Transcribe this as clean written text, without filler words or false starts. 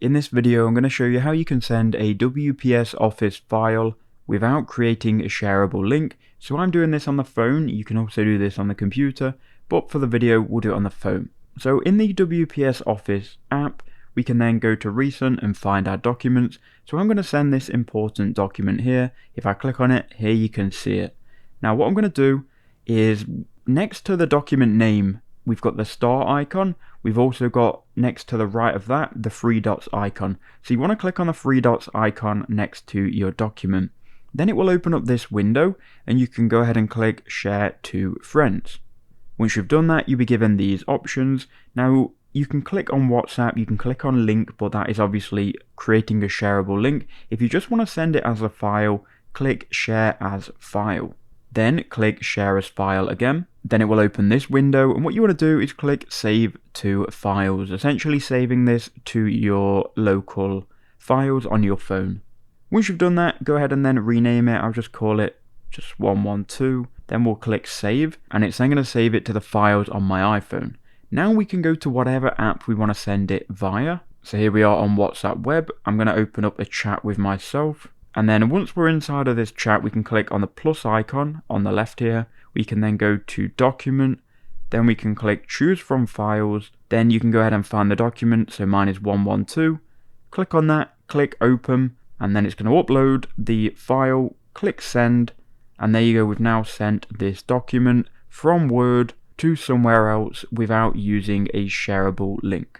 In this video, I'm going to show you how you can send a WPS Office file without creating a shareable link. So I'm doing this on the phone. You can also do this on the computer, but for the video, we'll do it on the phone. So in the WPS Office app, we can then go to recent and find our documents. So I'm going to send this important document here. If I click on it, here you can see it. Now what I'm going to do is next to the document name, we've got the star icon. We've also got next to the right of that, the three dots icon. So you want to click on the three dots icon next to your document. Then it will open up this window and you can go ahead and click share to friends. Once you've done that, you'll be given these options. Now you can click on WhatsApp, you can click on link, but that is obviously creating a shareable link. If you just want to send it as a file, click share as file. Then click share as file again. Then it will open this window, and what you want to do is click save to files, essentially saving this to your local files on your phone. Once you've done that, go ahead and then rename it. I'll just call it just 112. Then we'll click save, and it's then going to save it to the files on my iPhone. Now we can go to whatever app we want to send it via. So here we are on WhatsApp web. I'm going to open up a chat with myself. And then once we're inside of this chat, we can click on the plus icon on the left here. We can then go to document. Then we can click choose from files. Then you can go ahead and find the document. So mine is 112. Click on that, click open, and then it's going to upload the file. Click send. And there you go. We've now sent this document from Word to somewhere else without using a shareable link.